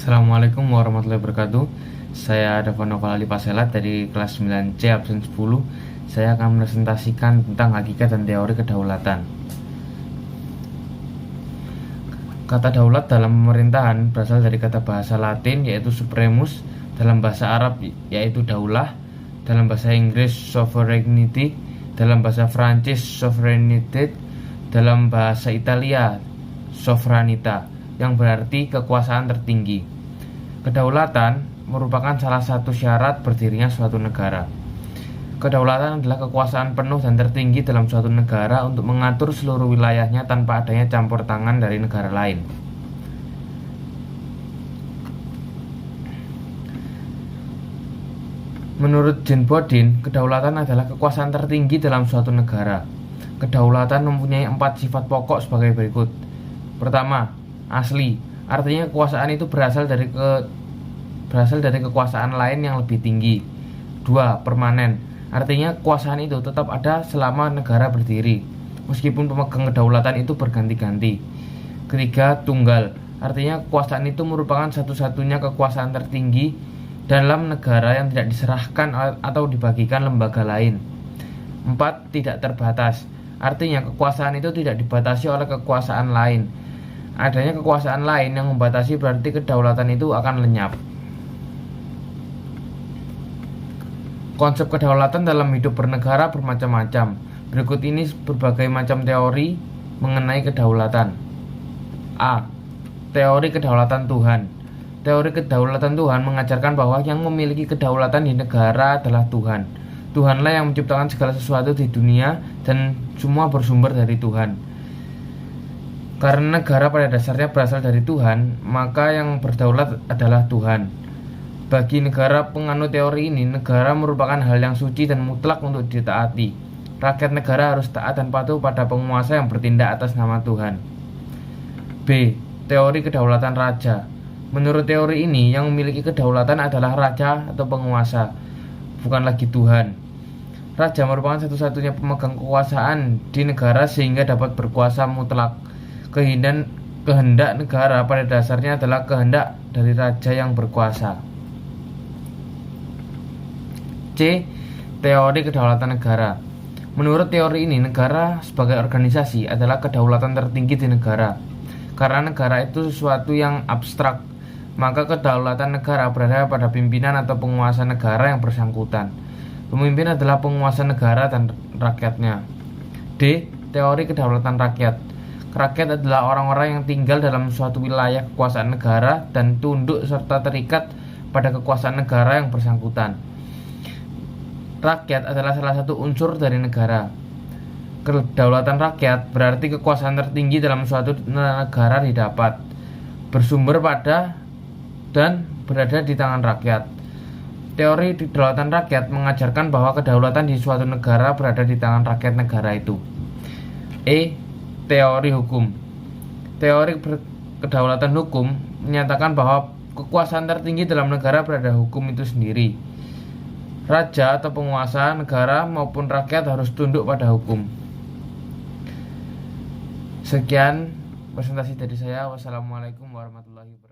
Assalamualaikum warahmatullahi wabarakatuh. Saya Dava Noval Ali Pasela dari kelas 9C absen 10. Saya akan presentasikan tentang hakikat dan teori kedaulatan. Kata daulat dalam pemerintahan berasal dari kata bahasa Latin yaitu supremus, dalam bahasa Arab yaitu daulah, dalam bahasa Inggris sovereignty, dalam bahasa Prancis souveraineté, dalam bahasa Italia sovranità, yang berarti kekuasaan tertinggi. Kedaulatan merupakan salah satu syarat berdirinya suatu negara. Kedaulatan adalah kekuasaan penuh dan tertinggi dalam suatu negara untuk mengatur seluruh wilayahnya tanpa adanya campur tangan dari negara lain. Menurut Jean Bodin, kedaulatan adalah kekuasaan tertinggi dalam suatu negara. Kedaulatan mempunyai 4 sifat pokok sebagai berikut. Pertama, asli, artinya kekuasaan itu berasal dari kekuasaan lain yang lebih tinggi. 2. Permanen, artinya kekuasaan itu tetap ada selama negara berdiri, meskipun pemegang kedaulatan itu berganti-ganti. 3. Tunggal, artinya kekuasaan itu merupakan satu-satunya kekuasaan tertinggi dalam negara yang tidak diserahkan atau dibagikan lembaga lain. 4. Tidak terbatas, artinya kekuasaan itu tidak dibatasi oleh kekuasaan lain. Adanya kekuasaan lain yang membatasi berarti kedaulatan itu akan lenyap. Konsep kedaulatan dalam hidup bernegara bermacam-macam. Berikut ini berbagai macam teori mengenai kedaulatan. A. Teori kedaulatan Tuhan. Teori kedaulatan Tuhan mengajarkan bahwa yang memiliki kedaulatan di negara adalah Tuhan. Tuhanlah yang menciptakan segala sesuatu di dunia dan semua bersumber dari Tuhan. Karena negara pada dasarnya berasal dari Tuhan, maka yang berdaulat adalah Tuhan. Bagi negara penganut teori ini, negara merupakan hal yang suci dan mutlak untuk ditaati. Rakyat negara harus taat dan patuh pada penguasa yang bertindak atas nama Tuhan. B. Teori kedaulatan raja. Menurut teori ini, yang memiliki kedaulatan adalah raja atau penguasa, bukan lagi Tuhan. Raja merupakan satu-satunya pemegang kekuasaan di negara sehingga dapat berkuasa mutlak. Kehendak negara pada dasarnya adalah kehendak dari raja yang berkuasa. C. Teori kedaulatan negara. Menurut teori ini, negara sebagai organisasi adalah kedaulatan tertinggi di negara. Karena negara itu sesuatu yang abstrak, maka kedaulatan negara berada pada pimpinan atau penguasa negara yang bersangkutan. Pemimpin adalah penguasa negara dan rakyatnya. D. Teori kedaulatan rakyat. Rakyat adalah orang-orang yang tinggal dalam suatu wilayah kekuasaan negara dan tunduk serta terikat pada kekuasaan negara yang bersangkutan. Rakyat adalah salah satu unsur dari negara. Kedaulatan rakyat berarti kekuasaan tertinggi dalam suatu negara didapat, bersumber pada dan berada di tangan rakyat. Teori kedaulatan rakyat mengajarkan bahwa kedaulatan di suatu negara berada di tangan rakyat negara itu. E. Teori hukum. Teori kedaulatan hukum menyatakan bahwa kekuasaan tertinggi dalam negara berada hukum itu sendiri. Raja atau penguasa negara maupun rakyat harus tunduk pada hukum. Sekian presentasi dari saya. Wassalamualaikum warahmatullahi wabarakatuh.